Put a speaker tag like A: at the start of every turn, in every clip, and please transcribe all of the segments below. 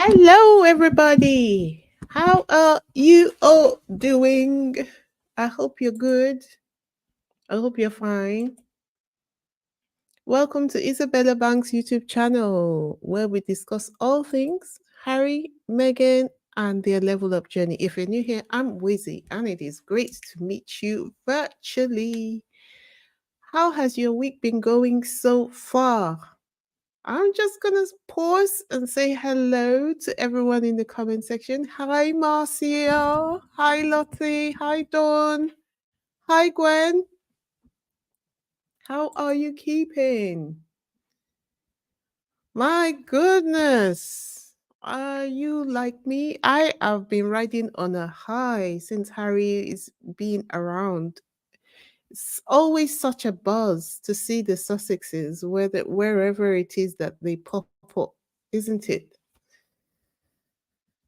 A: Hello, everybody. How are you all doing? I hope you're good. I hope you're fine. Welcome to Isabella Bank's YouTube channel, where we discuss all things Harry, Meghan, and their level up journey. If you're new here, I'm Wizzy, and it is great to meet you virtually. How has your week been going so far? I'm just gonna pause and say hello to everyone in the comment section. Hi, Marcia. Hi, Lottie. Hi, Dawn. Hi, Gwen. How are you keeping? My goodness. Are you like me? I have been riding on a high since Harry is being around. It's always such a buzz to see the Sussexes, wherever it is that they pop up, isn't it?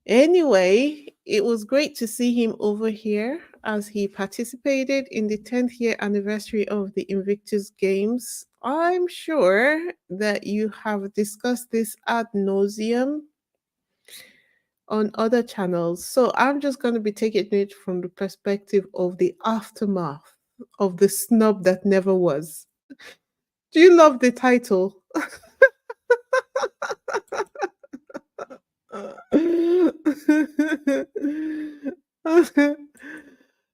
A: Anyway, it was great to see him over here as he participated in the 10th year anniversary of the Invictus Games. I'm sure that you have discussed this ad nauseum on other channels. So I'm just going to be taking it from the perspective of the aftermath of the snub that never was. Do you love the title?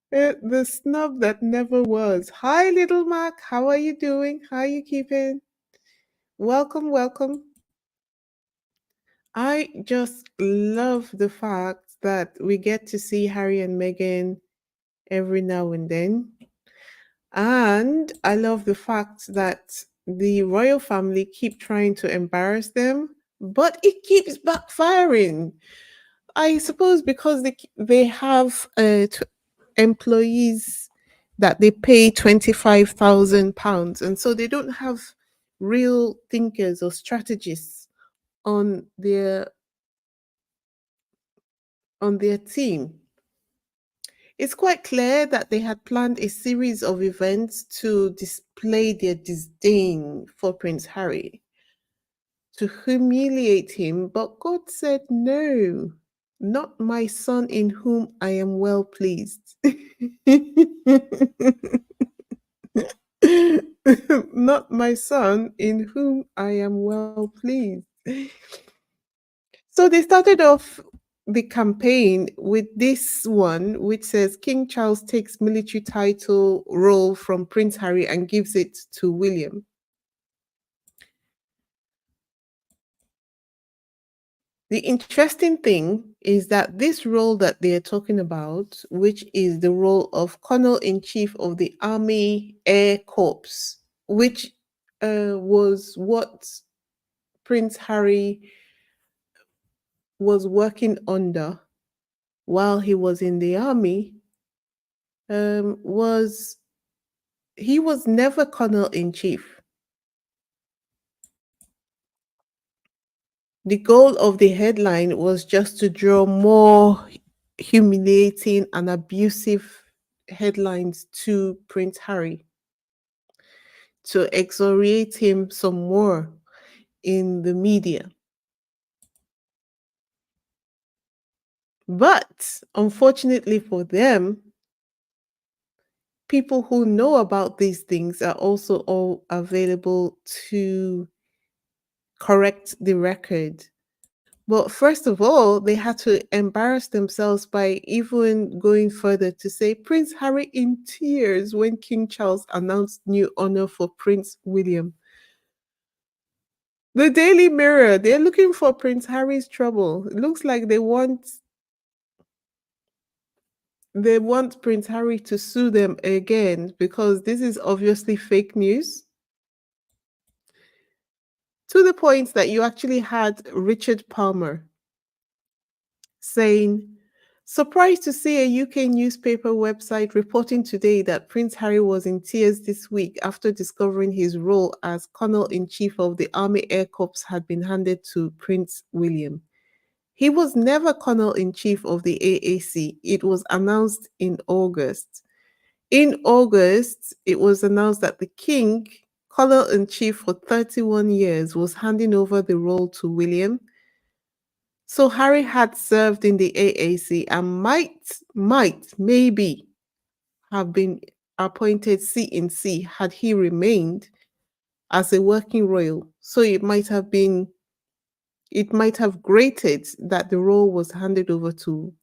A: The snub that never was. Hi, little Mac. How are you doing? How are you keeping? Welcome, welcome. I just love the fact that we get to see Harry and Meghan every now and then. And I love the fact that the royal family keep trying to embarrass them, but it keeps backfiring. I suppose because they have employees that they pay £25,000, and so they don't have real thinkers or strategists on their team. It's quite clear that they had planned a series of events to display their disdain for Prince Harry, to humiliate him, but God said, "No, not my son in whom I am well pleased." Not my son in whom I am well pleased. So they started off the campaign with this one, which says King Charles takes military title role from Prince Harry and gives it to William. The interesting thing is that this role that they are talking about, which is the role of Colonel in Chief of the Army Air Corps, which was what Prince Harry was working under while he was in the army, was he was never Colonel in Chief. The goal of the headline was just to draw more humiliating and abusive headlines to Prince Harry, to exoriate him some more in the media. But unfortunately for them, people who know about these things are also all available to correct the record. But first of all, they had to embarrass themselves by even going further to say Prince Harry in tears when King Charles announced new honor for Prince William. The Daily Mirror, they're looking for Prince Harry's trouble. It looks like they want Prince Harry to sue them again because this is obviously fake news. To the point that you actually had Richard Palmer saying, "Surprised to see a UK newspaper website reporting today that Prince Harry was in tears this week after discovering his role as Colonel in Chief of the Army Air Corps had been handed to Prince William. He was never Colonel in Chief of the AAC. It was announced in August. In August, it was announced that the King, Colonel in Chief for 31 years, was handing over the role to William. So Harry had served in the AAC and maybe have been appointed C in C had he remained as a working royal. So it might have grated that the role was handed over to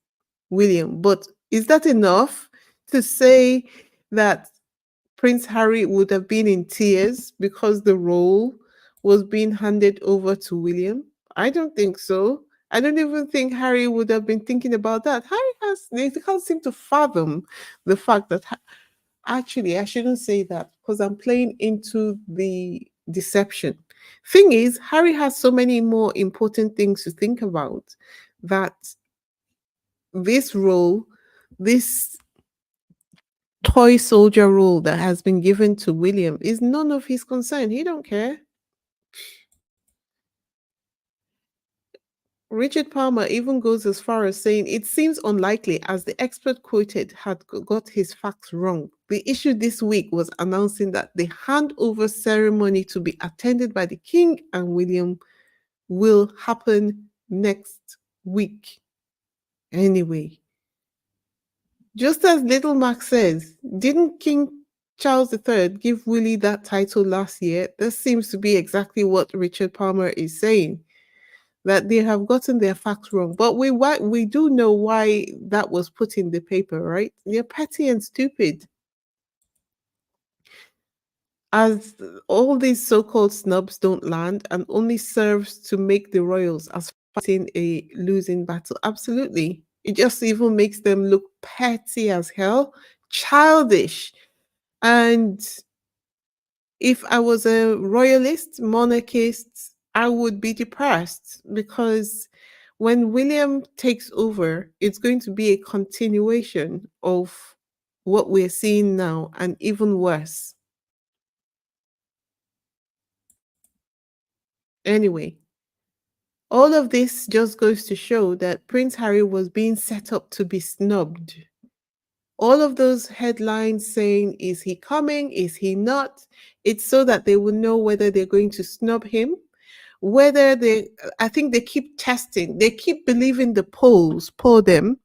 A: William. But is that enough to say that Prince Harry would have been in tears because the role was being handed over to William? I don't think so. I don't even think Harry would have been thinking about that. They can't seem to fathom the fact that, actually, I shouldn't say that because I'm playing into the deception. Thing is, Harry has so many more important things to think about that this role, this toy soldier role that has been given to William is none of his concern. He don't care. Richard Palmer even goes as far as saying it seems unlikely, as the expert quoted had got his facts wrong. The issue this week was announcing that the handover ceremony to be attended by the King and William will happen next week. Anyway, just as Little Max says, didn't King Charles III give Willie that title last year? This seems to be exactly what Richard Palmer is saying, that they have gotten their facts wrong. But we do know why that was put in the paper, right? They're petty and stupid. As all these so-called snubs don't land and only serves to make the royals as fighting a losing battle. Absolutely. It just even makes them look petty as hell, childish. And if I was a royalist, monarchist, I would be depressed because when William takes over, it's going to be a continuation of what we're seeing now and even worse. Anyway, all of this just goes to show that Prince Harry was being set up to be snubbed. All of those headlines saying, is he coming? Is he not? It's so that they will know whether they're going to snub him, whether they, I think they keep testing, they keep believing the polls, poll them.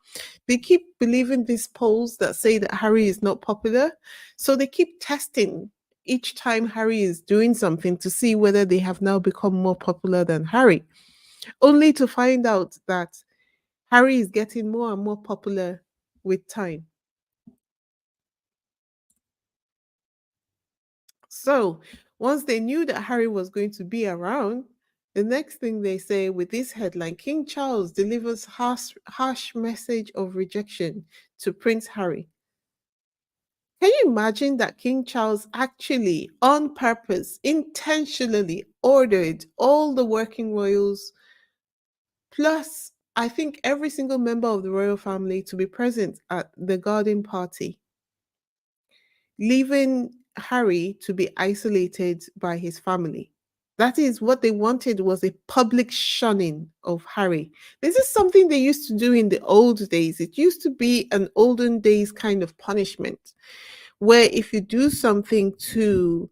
A: They keep believing these polls that say that Harry is not popular. So they keep testing each time Harry is doing something to see whether they have now become more popular than Harry, only to find out that Harry is getting more and more popular with time. So once they knew that Harry was going to be around, the next thing they say with this headline, King Charles delivers harsh message of rejection to Prince Harry. Can you imagine that King Charles actually, on purpose, intentionally ordered all the working royals, plus, I think, every single member of the royal family to be present at the garden party, leaving Harry to be isolated by his family? That is what they wanted, was a public shunning of Harry. This is something they used to do in the old days. It used to be an olden days kind of punishment where if you do something to,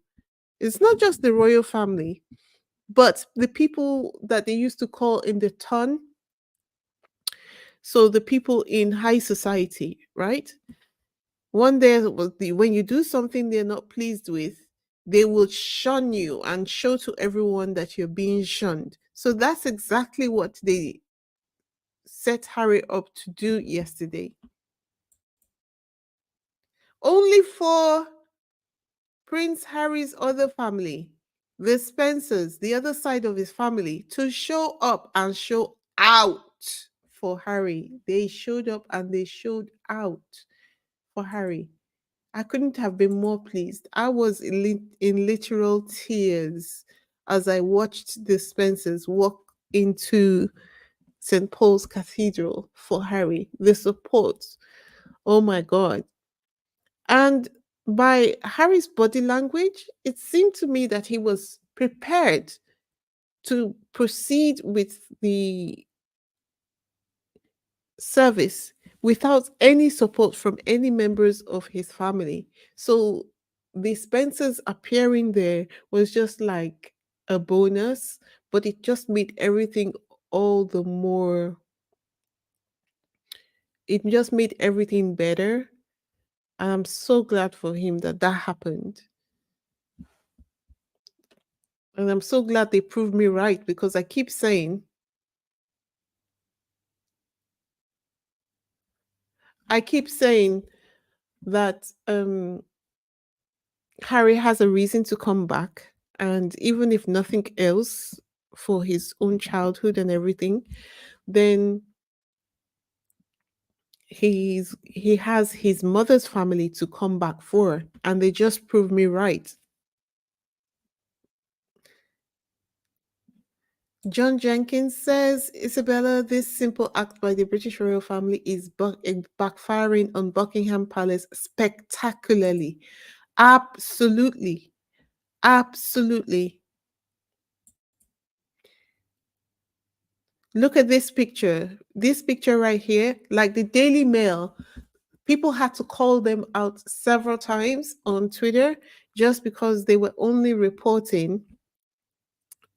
A: it's not just the royal family, but the people that they used to call in the ton, so the people in high society, right? One day was when you do something they're not pleased with, they will shun you and show to everyone that you're being shunned. So that's exactly what they set Harry up to do yesterday. Only for Prince Harry's other family, the Spencers, the other side of his family, to show up and show out for Harry. They showed up and they showed out for Harry. I couldn't have been more pleased. I was in literal tears as I watched the Spencers walk into St. Paul's Cathedral for Harry. The support. Oh my God. And by Harry's body language, it seemed to me that he was prepared to proceed with the service without any support from any members of his family. So the Spencers appearing there was just like a bonus, but it just made everything all the more, it just made everything better. And I'm so glad for him that that happened. And I'm so glad they proved me right, because I keep saying that Harry has a reason to come back. And even if nothing else, for his own childhood and everything, then he has his mother's family to come back for. And they just proved me right. John Jenkins says, Isabella, this simple act by the British royal family is backfiring on Buckingham Palace spectacularly. Absolutely. Absolutely. Look at this picture. This picture right here, like the Daily Mail, people had to call them out several times on Twitter just because they were only reporting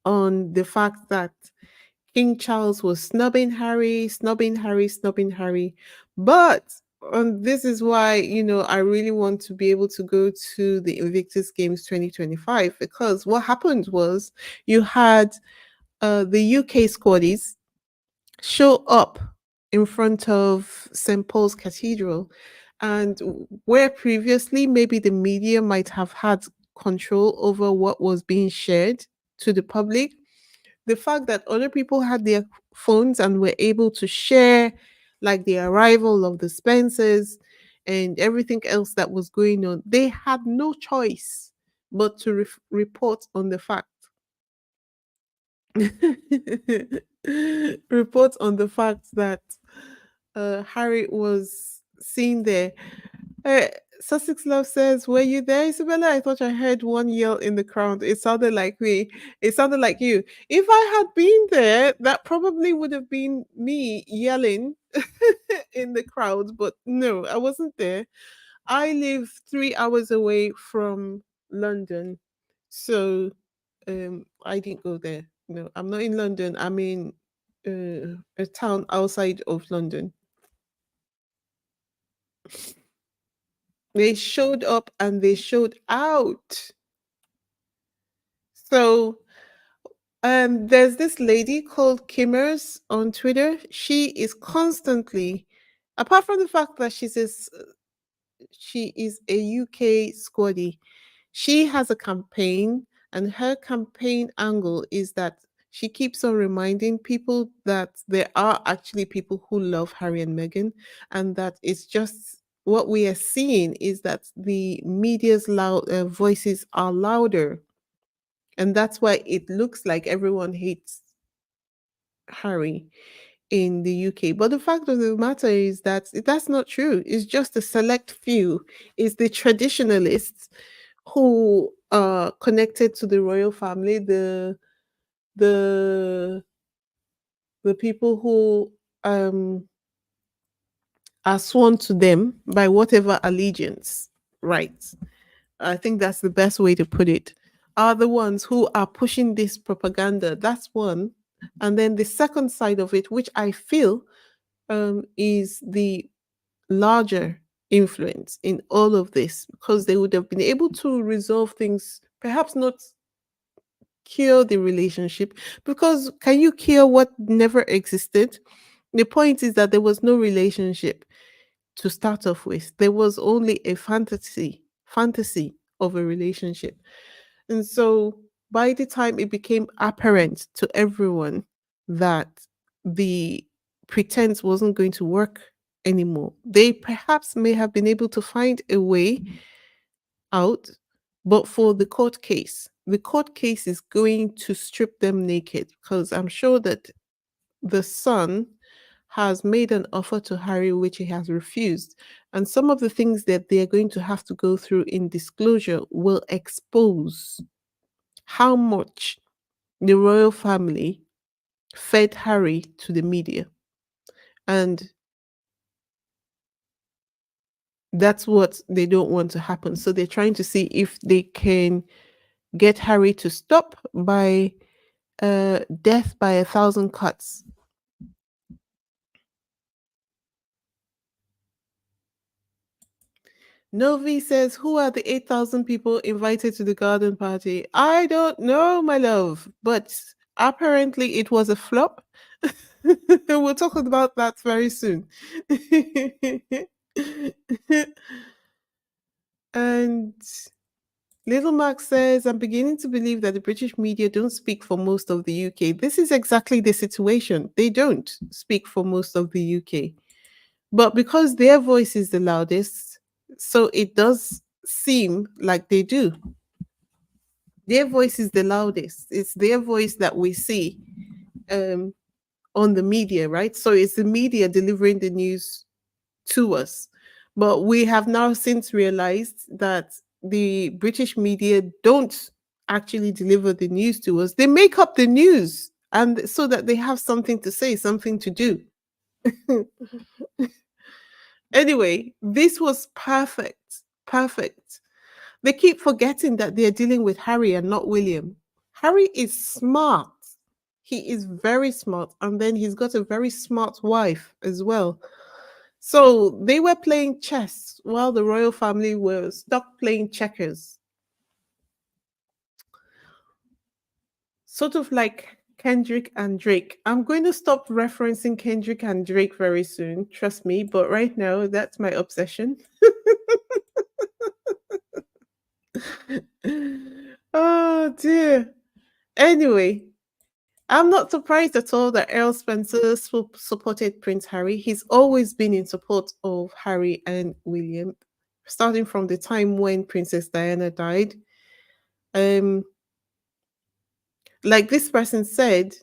A: on the fact that King Charles was snubbing Harry, snubbing Harry, snubbing Harry. But this is why, I really want to be able to go to the Invictus Games 2025, because what happened was you had the UK squaddies show up in front of St. Paul's Cathedral. And where previously maybe the media might have had control over what was being shared to the public, the fact that other people had their phones and were able to share, like the arrival of the Spencers and everything else that was going on, they had no choice but to report on the fact. Report on the fact that Harry was seen there. Uh, Sussex Love says, "Were you there, Isabella? I thought I heard one yell in the crowd. It sounded like me. It sounded like you. If I had been there, that probably would have been me yelling in the crowd. But no, I wasn't there. I live 3 hours away from London, so I didn't go there. No, I'm not in London. I'm in a town outside of London. They showed up and they showed out. So there's this lady called Kimmers on Twitter. She is constantly, apart from the fact that she is a UK squaddy, she has a campaign, and her campaign angle is that she keeps on reminding people that there are actually people who love Harry and Meghan, and that it's just what we are seeing is that the media's loud voices are louder, and that's why it looks like everyone hates Harry in the UK. But the fact of the matter is that that's not true. It's just a select few. It's the traditionalists who are connected to the royal family, the the people who are sworn to them by whatever allegiance, right? I think that's the best way to put it. Are the ones who are pushing this propaganda. That's one. And then the second side of it, which I feel is the larger influence in all of this, because they would have been able to resolve things, perhaps not cure the relationship, because can you cure what never existed? The point is that there was no relationship to start off with. There was only a fantasy of a relationship. And so by the time it became apparent to everyone that the pretense wasn't going to work anymore, they perhaps may have been able to find a way out. But for the court case is going to strip them naked, because I'm sure that the son has made an offer to Harry which he has refused. And some of the things that they are going to have to go through in disclosure will expose how much the royal family fed Harry to the media. And that's what they don't want to happen. So they're trying to see if they can get Harry to stop by death by 1,000 cuts. Novi says, who are the 8,000 people invited to the garden party? I don't know, my love, but apparently it was a flop. We'll talk about that very soon. And Little Max says, I'm beginning to believe that the British media don't speak for most of the UK. This is exactly the situation. They don't speak for most of the UK. But because their voice is the loudest, so it does seem like they do. Their voice is the loudest. It's their voice that we see um, on the media, right? So it's the media delivering the news to us. But we have now since realized that the British media don't actually deliver the news to us. They make up the news and so that they have something to say, something to do. Anyway, this was perfect. Perfect. They keep forgetting that they're dealing with Harry and not William. Harry is smart. He is very smart. And then he's got a very smart wife as well. So they were playing chess while the royal family were stuck playing checkers. Sort of like Kendrick and Drake. I'm going to stop referencing Kendrick and Drake very soon, trust me, but right now that's my obsession. Oh dear. Anyway, I'm not surprised at all that Earl Spencer supported Prince Harry. He's always been in support of Harry and William, starting from the time when Princess Diana died. Um, like this person said,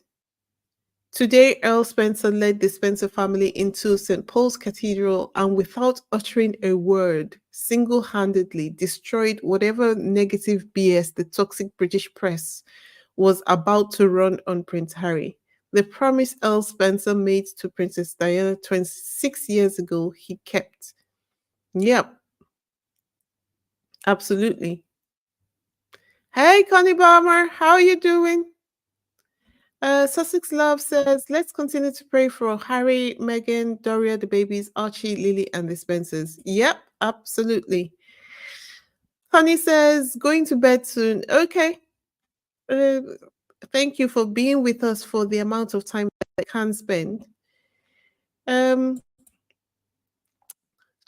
A: today Earl Spencer led the Spencer family into St. Paul's Cathedral and without uttering a word, single-handedly destroyed whatever negative BS the toxic British press was about to run on Prince Harry. The promise Earl Spencer made to Princess Diana 26 years ago, he kept. Yep, absolutely. Hey, Connie Balmer, how are you doing? Sussex Love says, let's continue to pray for Harry, Meghan, Doria, the babies, Archie, Lily, and the Spencers. Yep, absolutely. Connie says, going to bed soon. Okay. Uh, thank you for being with us for the amount of time that I can spend. Um,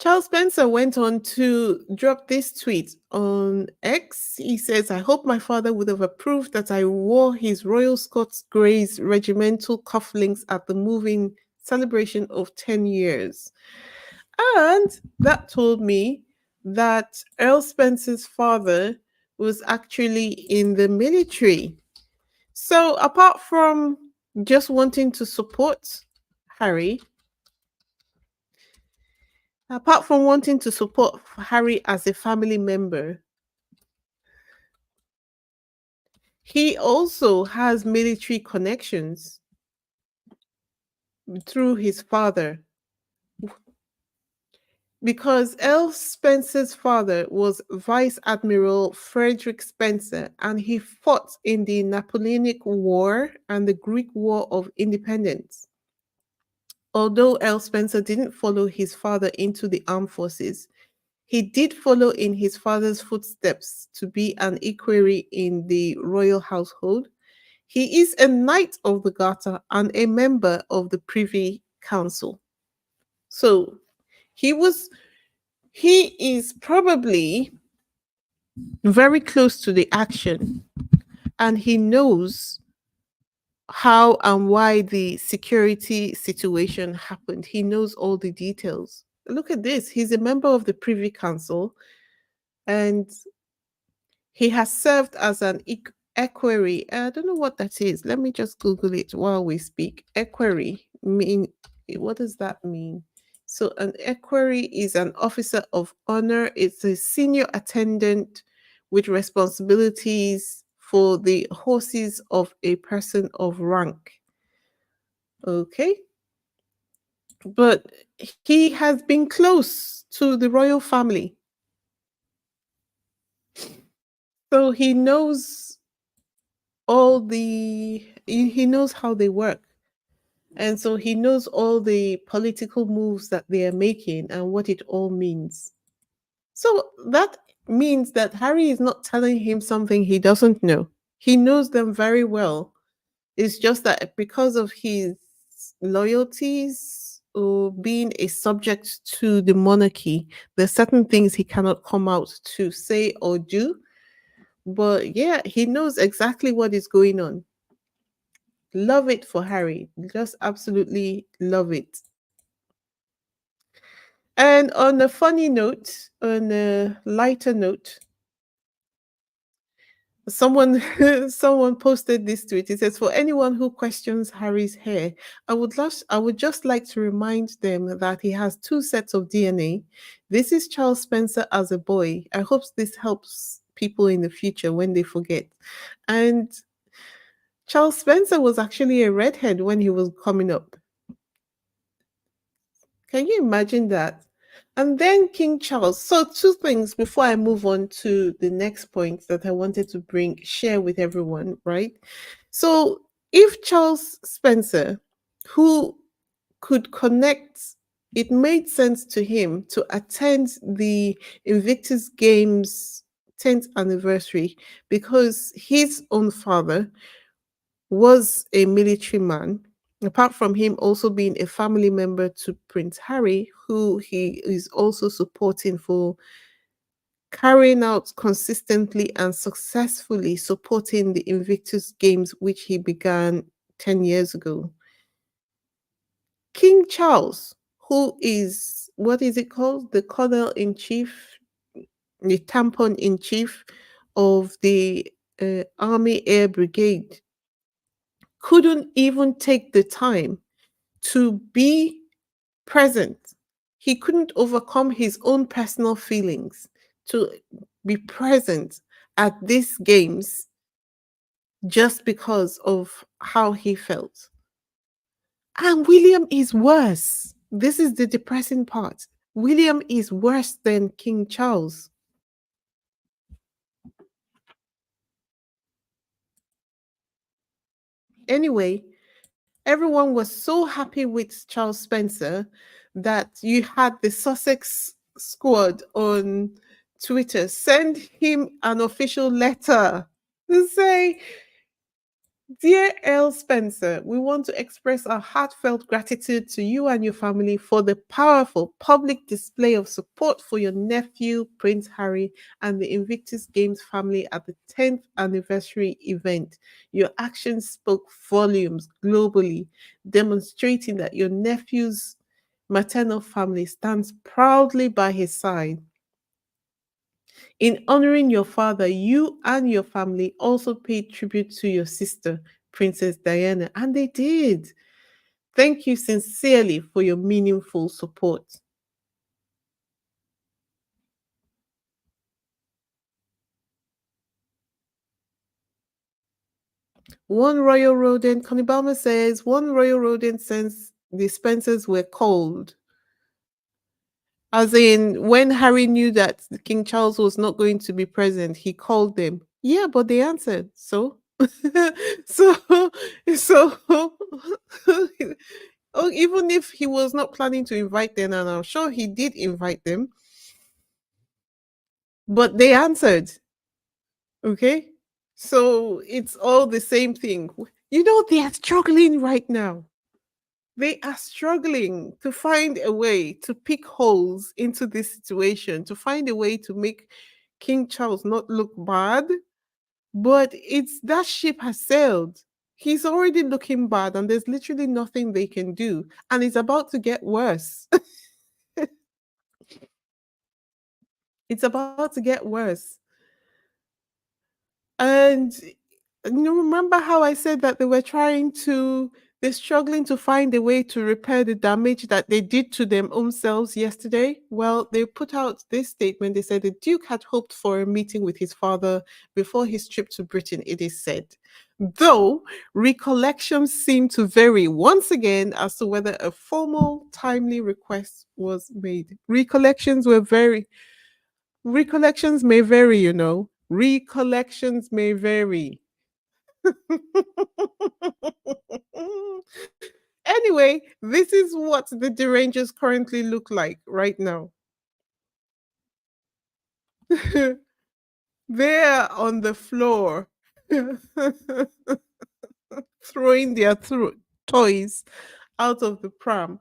A: Charles Spencer went on to drop this tweet on X. He says, I hope my father would have approved that I wore his Royal Scots Greys regimental cufflinks at the moving celebration of 10 years. And that told me that Earl Spencer's father was actually in the military. So apart from just wanting to support Harry, apart from wanting to support Harry as a family member, he also has military connections through his father. Because Earl Spencer's father was Vice Admiral Frederick Spencer, and he fought in the Napoleonic War and the Greek War of Independence. Although Earl Spencer didn't follow his father into the armed forces, he did follow in his father's footsteps to be an equerry in the royal household. He is a Knight of the Garter and a member of the Privy Council. So he is probably very close to the action and he knows how and why the security situation happened. He knows all the details. Look at this. He's a member of the Privy Council and he has served as an equerry. I don't know what that is. Let me just Google it while we speak. Equerry mean what does that mean? So an equerry is an officer of honor. It's a senior attendant with responsibilities for the horses of a person of rank. Okay. But he has been close to the royal family. So he knows all the he knows how they work. And so he knows all the political moves that they are making and what it all means. So that means that Harry is not telling him something he doesn't know. He knows them very well. It's just that because of his loyalties or being a subject to the monarchy, there's certain things he cannot come out to say or do. But yeah, he knows exactly what is going on. Love it for Harry. Just absolutely love it. And on a funny note, on a lighter note, someone someone posted this tweet. It says, "For anyone who questions Harry's hair, I would just like to remind them that he has two sets of DNA. This is Charles Spencer as a boy. I hope this helps people in the future when they forget." And Charles Spencer was actually a redhead when he was coming up. Can you imagine that? And then King Charles. So two things before I move on to the next point that I wanted to share with everyone, right? So if Charles Spencer, who could connect, it made sense to him to attend the Invictus Games 10th anniversary because his own father was a military man, apart from him also being a family member to Prince Harry, who he is also supporting for carrying out consistently and successfully supporting the Invictus Games, which he began 10 years ago. King Charles, who is, what is it called? The Colonel in Chief, the Tampon in Chief of the Army Air Brigade, couldn't even take the time to be present. He couldn't overcome his own personal feelings to be present at these games just because of how he felt. And William is worse. This is the depressing part. William is worse than King Charles. Anyway, everyone was so happy with Charles Spencer that you had the Sussex squad on Twitter send him an official letter to say, "Dear Earl Spencer, we want to express our heartfelt gratitude to you and your family for the powerful public display of support for your nephew, Prince Harry, and the Invictus Games family at the 10th anniversary event. Your actions spoke volumes globally, demonstrating that your nephew's maternal family stands proudly by his side. In honoring your father, you and your family also paid tribute to your sister, Princess Diana, and they did. Thank you sincerely for your meaningful support." One royal rodent, Connie Balmer says, one royal rodent since the Spencers were cold. As in, when Harry knew that King Charles was not going to be present, he called them. Yeah, but they answered. So, so, so, oh, even if he was not planning to invite them, and I'm sure he did invite them, but they answered. Okay, so it's all the same thing. You know, they are struggling right now. They are struggling to find a way to pick holes into this situation, to find a way to make King Charles not look bad. But it's that ship has sailed. He's already looking bad, and there's literally nothing they can do. And it's about to get worse. It's about to get worse. And you remember how I said that they're struggling to find a way to repair the damage that they did to them own selves yesterday? Well, they put out this statement. They said the Duke had hoped for a meeting with his father before his trip to Britain, it is said. Though recollections seem to vary once again as to whether a formal, timely request was made. Recollections may vary, you know. Recollections may vary. Anyway, this is what the derangers currently look like right now. They're on the floor throwing their toys out of the pram.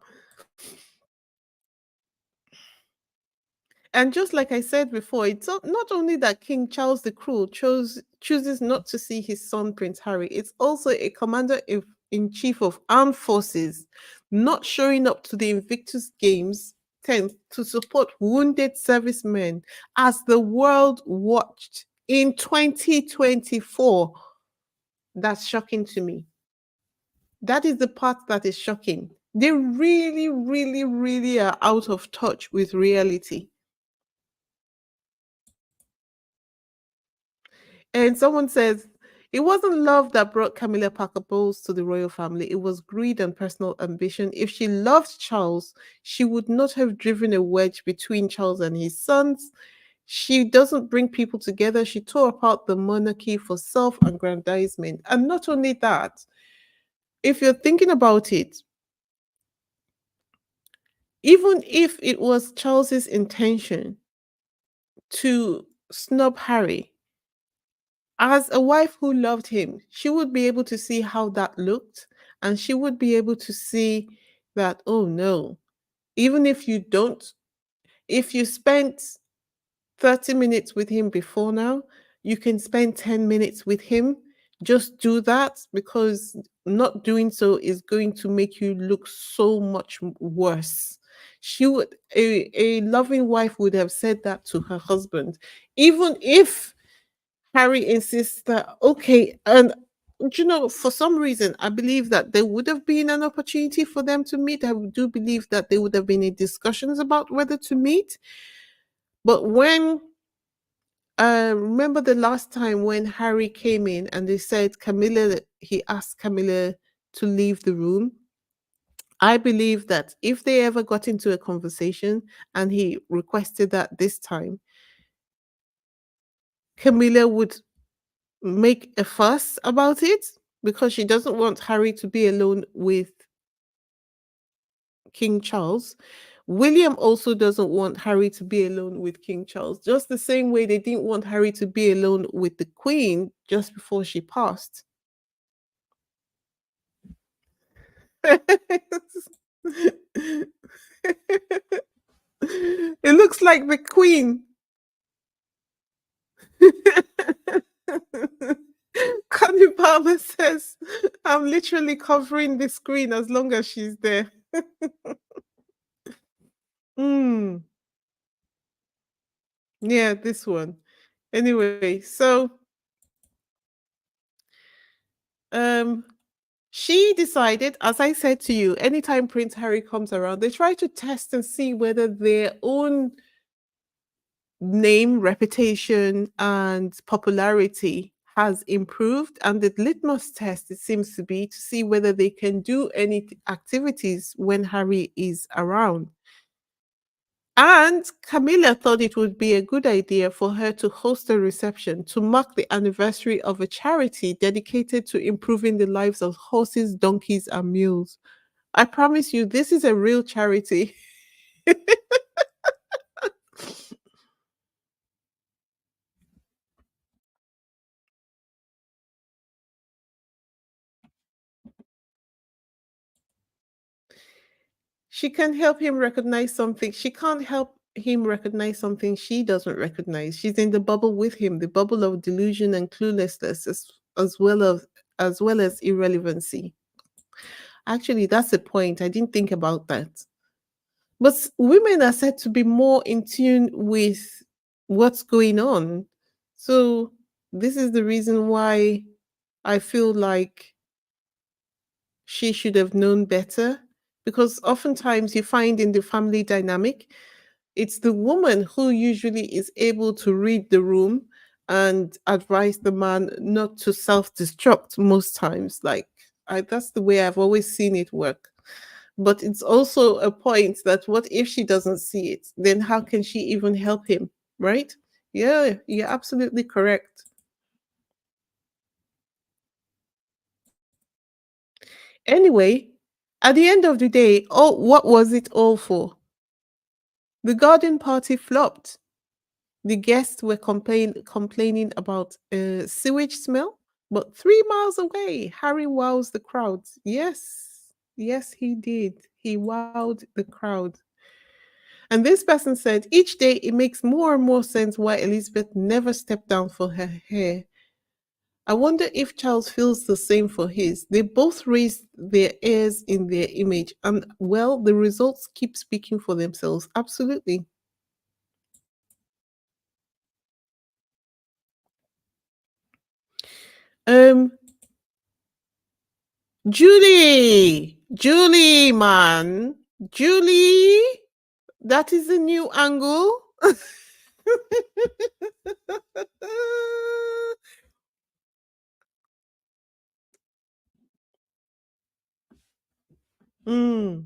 A: And just like I said before, it's not only that King Charles the Cruel chooses not to see his son Prince Harry, it's also a in chief of armed forces not showing up to the Invictus Games 10th to support wounded servicemen as the world watched in 2024. That's shocking to me. That is the part that is shocking. They really, really, really are out of touch with reality. And someone says, it wasn't love that brought Camilla Parker Bowles to the royal family. It was greed and personal ambition. If she loved Charles, she would not have driven a wedge between Charles and his sons. She doesn't bring people together. She tore apart the monarchy for self aggrandizement. And not only that, if you're thinking about it, even if it was Charles's intention to snub Harry, as a wife who loved him, she would be able to see how that looked, and she would be able to see that, oh no, even if you don't, if you spent 30 minutes with him before now, you can spend 10 minutes with him. Just do that, because not doing so is going to make you look so much worse. A loving wife would have said that to her husband, even if Harry insists that, okay, and for some reason, I believe that there would have been an opportunity for them to meet. I do believe that there would have been a discussions about whether to meet. But when remember the last time when Harry came in and they said Camilla, he asked Camilla to leave the room. I believe that if they ever got into a conversation and he requested that this time, Camilla would make a fuss about it because she doesn't want Harry to be alone with King Charles. William also doesn't want Harry to be alone with King Charles, just the same way they didn't want Harry to be alone with the Queen just before she passed. It looks like the Queen. Connie Palmer says, I'm literally covering the screen as long as she's there. Mm, yeah, this one. Anyway, so um she decided, as I said to you, anytime Prince Harry comes around, they try to test and see whether their own name, reputation, and popularity has improved. And the litmus test, it seems to be, to see whether they can do any activities when Harry is around. And Camilla thought it would be a good idea for her to host a reception to mark the anniversary of a charity dedicated to improving the lives of horses, donkeys, and mules. I promise you, this is a real charity. She can help him recognize something. She can't help him recognize something she doesn't recognize. She's in the bubble with him, the bubble of delusion and cluelessness, as well as irrelevancy. Actually, that's the point. I didn't think about that. But women are said to be more in tune with what's going on. So this is the reason why I feel like she should have known better, because oftentimes you find in the family dynamic, it's the woman who usually is able to read the room and advise the man not to self-destruct most times. That's the way I've always seen it work. But it's also a point that what if she doesn't see it? Then how can she even help him? Right? Yeah, you're absolutely correct. Anyway, at the end of the day, oh, what was it all for? The garden party flopped. The guests were complaining about a sewage smell, but 3 miles away, Harry wows the crowd. Yes, yes, he did. He wowed the crowd. And this person said, each day it makes more and more sense why Elizabeth never stepped down for her hair. I wonder if Charles feels the same for his. They both raised their heirs in their image, and well, the results keep speaking for themselves. Absolutely. Um, Julie, man, Julie, that is a new angle. Mm.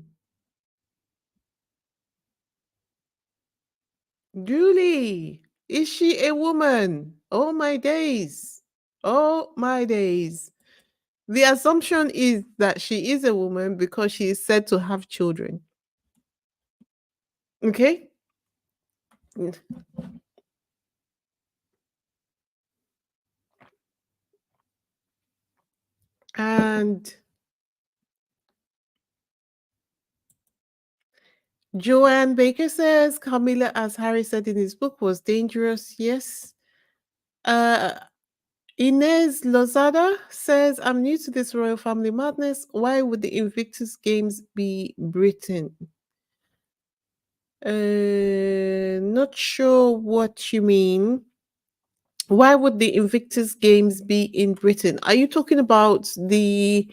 A: Julie, is she a woman? Oh my days. Oh my days. The assumption is that she is a woman because she is said to have children. Okay? Mm. And Joanne Baker says Camilla, as Harry said in his book, was dangerous. Yes. Uh, Inez Lozada says, I'm new to this royal family madness. Why would the Invictus Games be Britain? Not sure what you mean. Why would the Invictus Games be in Britain? Are you talking about the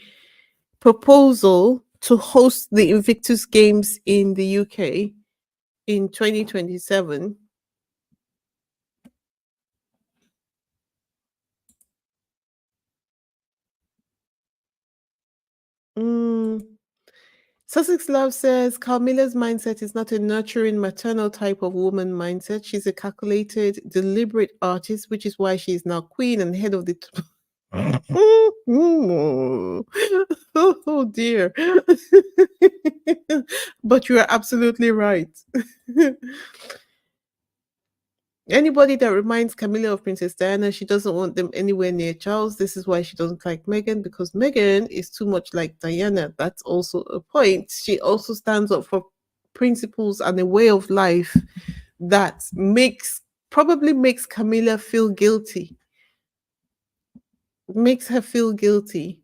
A: proposal to host the Invictus Games in the UK in 2027? Mm. Sussex Love says Carmilla's mindset is not a nurturing maternal type of woman mindset. She's a calculated, deliberate artist, which is why she is now queen and head of the. Oh dear. But you are absolutely right. Anybody that reminds Camilla of Princess Diana, she doesn't want them anywhere near Charles. This is why she doesn't like Meghan, because Meghan is too much like Diana. That's also a point. She also stands up for principles and a way of life that makes Camilla feel guilty. Makes her feel guilty.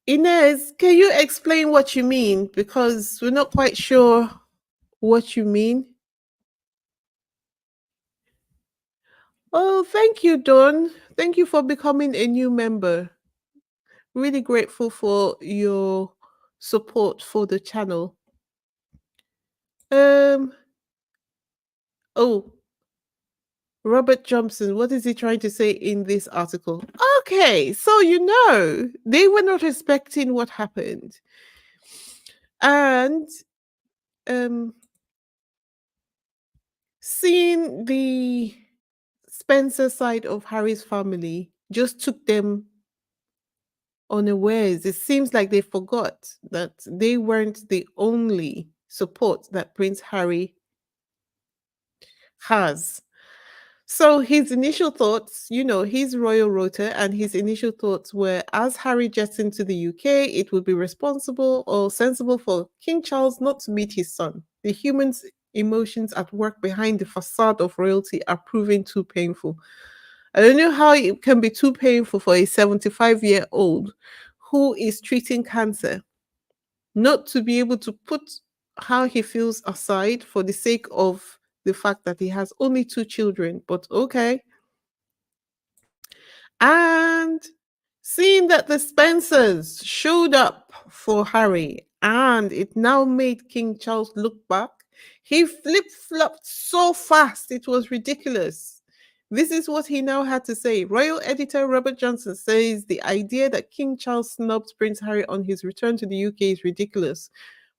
A: Inez, can you explain what you mean? Because we're not quite sure what you mean. Oh, thank you, Dawn. Thank you for becoming a new member. Really grateful for your support for the channel. Um, oh, Robert Jobson, what is he trying to say in this article? Okay, so they were not expecting what happened. And um seeing the Spencer side of Harry's family just took them unawares. It seems like they forgot that they weren't the only support that Prince Harry has. So his initial thoughts, his royal rota and his initial thoughts were as Harry jets into the UK, it would be responsible or sensible for King Charles not to meet his son. The human's emotions at work behind the facade of royalty are proving too painful. I don't know how it can be too painful for a 75-year-old who is treating cancer not to be able to put how he feels aside for the sake of the fact that he has only two children. But okay. And seeing that the Spencers showed up for Harry and it now made King Charles look back, he flip flopped so fast, it was ridiculous. This is what he now had to say. Royal editor Robert Johnson says the idea that King Charles snubbed Prince Harry on his return to the UK is ridiculous.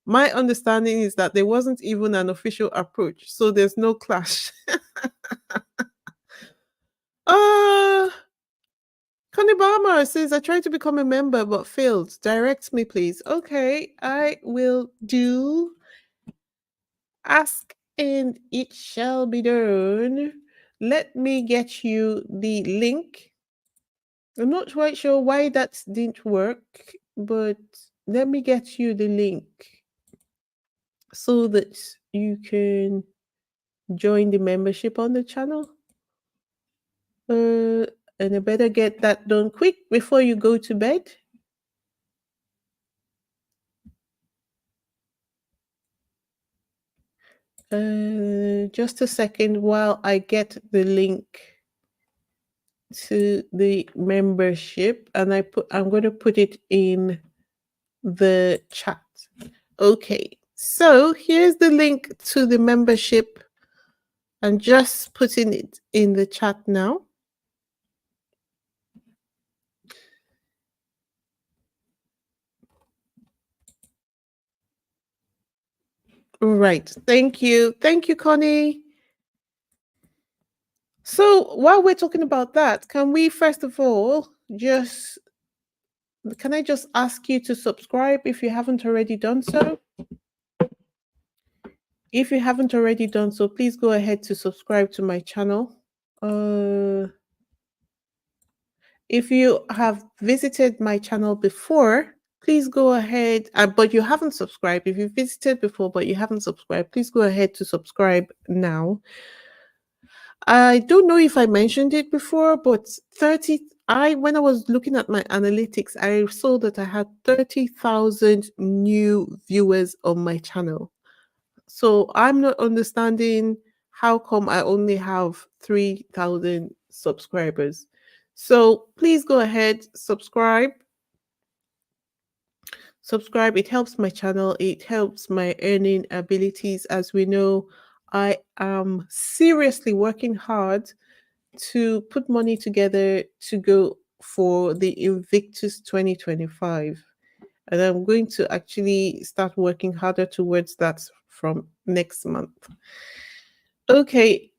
A: My understanding is that there wasn't even an official approach, so there's no clash. uh Kanibama says I tried to become a member but failed. Direct me, please. Okay, I will do. Ask and it shall be done. Let me get you the link. I'm not quite sure why that didn't work, but let me get you the link so that you can join the membership on the channel. Uh, and I better get that done quick before you go to bed. Just a second while I get the link to the membership, and I'm going to put it in the chat. Okay, so here's the link to the membership. I'm just putting it in the chat now. Right. Thank you. Thank you, Connie. So while we're talking about that, can we first of all just can I just ask you to subscribe if you haven't already done so? If you haven't already done so, please go ahead to subscribe to my channel. If you have visited my channel before, please go ahead, but you haven't subscribed. If you visited before but you haven't subscribed, please go ahead to subscribe now. I don't know if I mentioned it before, but when I was looking at my analytics, I saw that I had 30,000 new viewers on my channel. So I'm not understanding how come I only have 3,000 subscribers. So please go ahead, subscribe. Subscribe. It helps my channel. It helps my earning abilities. As we know, I am seriously working hard to put money together to go for the Invictus 2025. And I'm going to actually start working harder towards that from next month. Okay,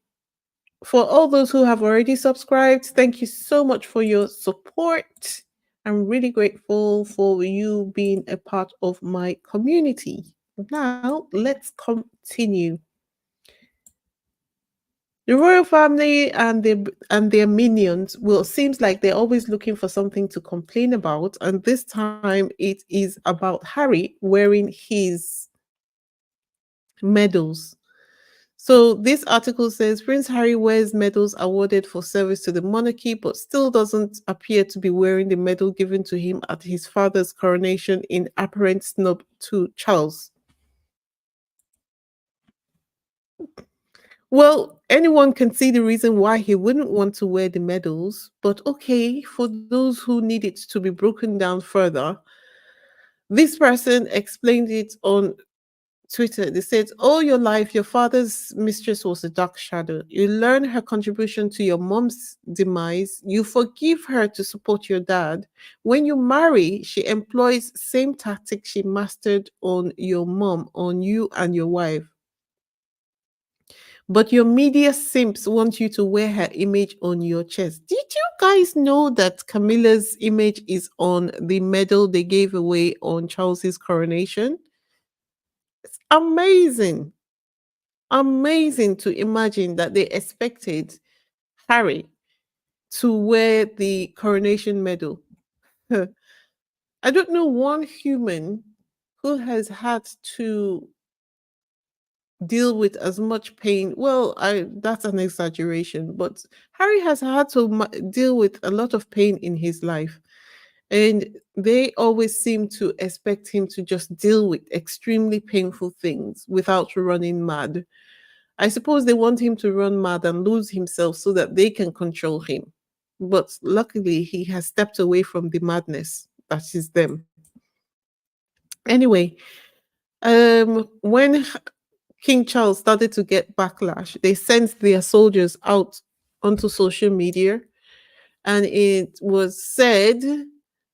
A: for all those who have already subscribed, thank you so much for your support. I'm really grateful for you being a part of my community. Now, let's continue. The royal family and their minions will seems like they're always looking for something to complain about, and this time it is about Harry wearing his medals. So this article says Prince Harry wears medals awarded for service to the monarchy, but still doesn't appear to be wearing the medal given to him at his father's coronation in apparent snub to Charles. Well, anyone can see the reason why he wouldn't want to wear the medals, but okay, for those who need it to be broken down further, this person explained it on Twitter. They said, all your life, your father's mistress was a dark shadow. You learn her contribution to your mom's demise. You forgive her to support your dad. When you marry, she employs same tactics she mastered on your mom, on you and your wife. But your media simps want you to wear her image on your chest. Did you guys know that Camilla's image is on the medal they gave away on Charles's coronation? It's amazing. Amazing to imagine that they expected Harry to wear the coronation medal. I don't know one human who has had to deal with as much pain. Well, that's an exaggeration, but Harry has had to deal with a lot of pain in his life. And they always seem to expect him to just deal with extremely painful things without running mad. I suppose they want him to run mad and lose himself so that they can control him. But luckily, he has stepped away from the madness that is them. Anyway, when King Charles started to get backlash, they sent their soldiers out onto social media, and it was said,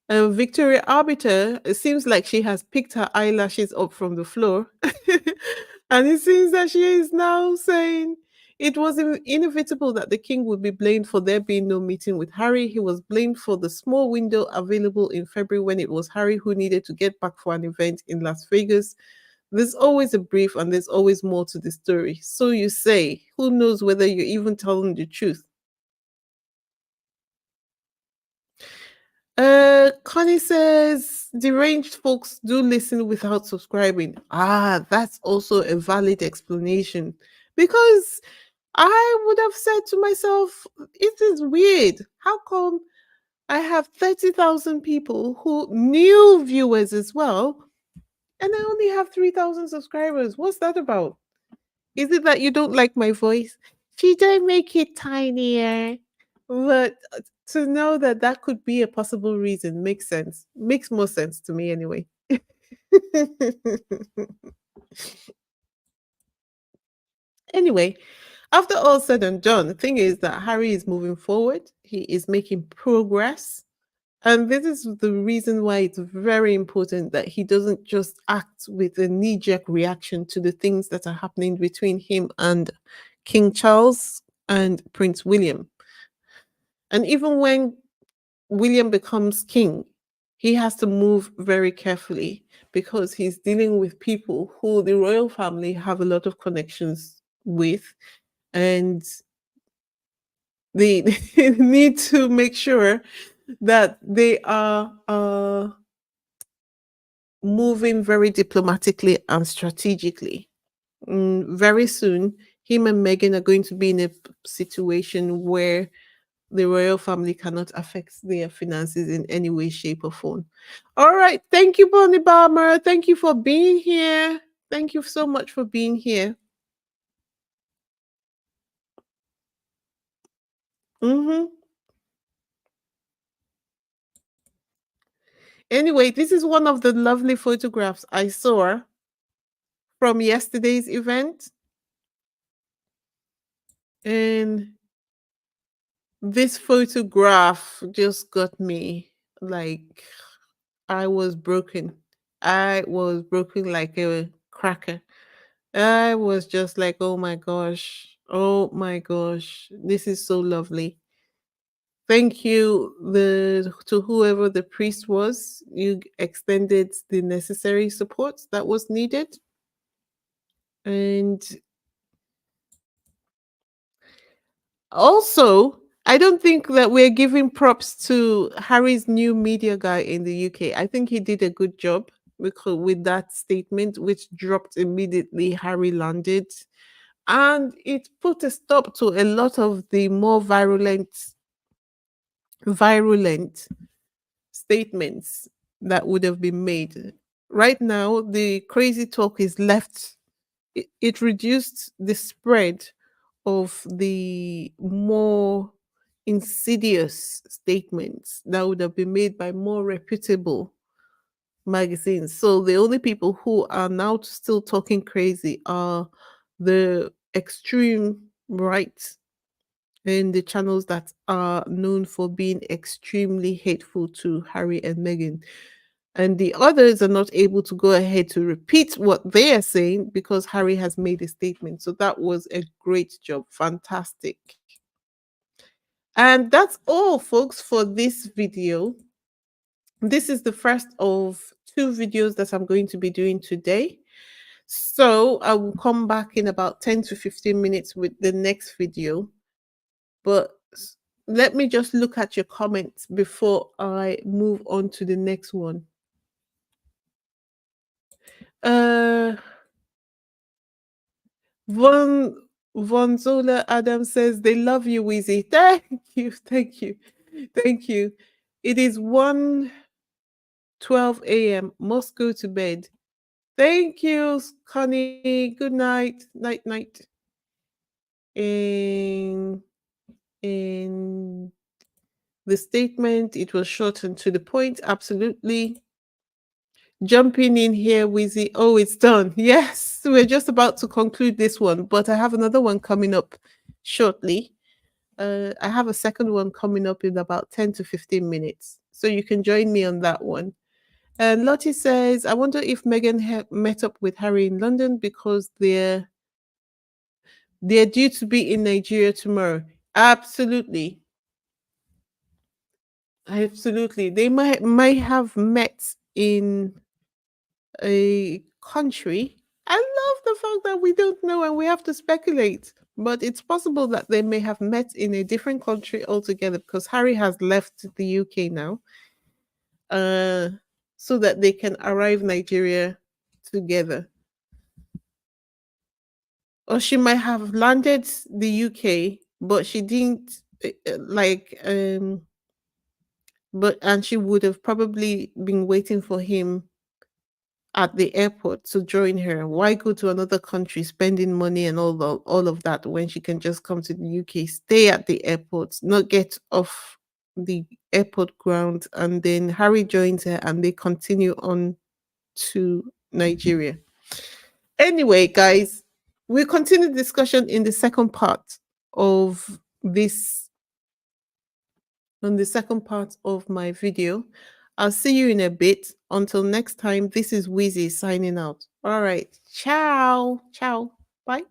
A: Victoria Arbiter, it seems like she has picked her eyelashes up from the floor. And it seems that she is now saying it was inevitable that the king would be blamed for there being no meeting with Harry. He was blamed for the small window available in February when it was Harry who needed to get back for an event in Las Vegas. There's always a brief and there's always more to the story. So you say, who knows whether you're even telling the truth? Connie says deranged folks do listen without subscribing. Ah, that's also a valid explanation. Because I would have said to myself, it is weird. How come I have 30,000 people who new viewers as well, and I only have 3,000 subscribers? What's that about? Is it that you don't like my voice? Should I make it tinier? But to know that that could be a possible reason makes sense. Makes more sense to me anyway. Anyway, after all said and done, the thing is that Harry is moving forward. He is making progress. And this is the reason why it's very important that he doesn't just act with a knee jerk reaction to the things that are happening between him and King Charles and Prince William. And even when William becomes king, he has to move very carefully because he's dealing with people who the royal family have a lot of connections with, and they need to make sure that they are moving very diplomatically and strategically. Very soon, him and Meghan are going to be in a situation where the royal family cannot affect their finances in any way, shape, or form. All right. Thank you, Bonnie Balmer. Thank you for being here. Thank you so much for being here. hmm Anyway, this is one of the lovely photographs I saw from yesterday's event. And this photograph just got me like I was broken. I was broken like a cracker. I was just like, oh my gosh. Oh my gosh. This is so lovely. Thank you to whoever the priest was. You extended the necessary support that was needed. And also, I don't think that we're giving props to Harry's new media guy in the UK. I think he did a good job with that statement, which dropped immediately Harry landed. And it put a stop to a lot of the more virulent statements that would have been made. Right now, the crazy talk is left. It reduced the spread of the more insidious statements that would have been made by more reputable magazines. So the only people who are now still talking crazy are the extreme right and the channels that are known for being extremely hateful to Harry and Meghan. And the others are not able to go ahead to repeat what they are saying because Harry has made a statement. So that was a great job. Fantastic. And that's all, folks, for this video. This is the first of two videos that I'm going to be doing today. So I will come back in about 10 to 15 minutes with the next video. But let me just look at your comments before I move on to the next one. Uh Von Zola Adams says they love you, Wheezy. Thank you, thank you, thank you. It is 1:12 a.m. Must go to bed. Thank you, Connie. Good night. Night night. In in the statement, it was short and to the point. Absolutely. Jumping in here, Wheezy. Oh, it's done. Yes, we're just about to conclude this one, but I have another one coming up shortly. I have a second one coming up in about 10 to 15 minutes. So you can join me on that one. And Lottie says, I wonder if Megan met up with Harry in London because they're due to be in Nigeria tomorrow. Absolutely. Absolutely. They might have met in a country. I love the fact that we don't know and we have to speculate. But it's possible that they may have met in a different country altogether because Harry has left the UK now. Uh so that they can arrive Nigeria together. Or she might have landed the UK, but she didn't but and she would have probably been waiting for him at the airport to join her. Why go to another country spending money and all of that when she can just come to the UK, stay at the airport, not get off the airport ground, and then Harry joins her and they continue on to Nigeria. Anyway, guys, we'll continue discussion in the second part of this on the second part of my video. I'll see you in a bit. Until next time, this is Wheezy signing out. All right. Ciao. Ciao. Bye.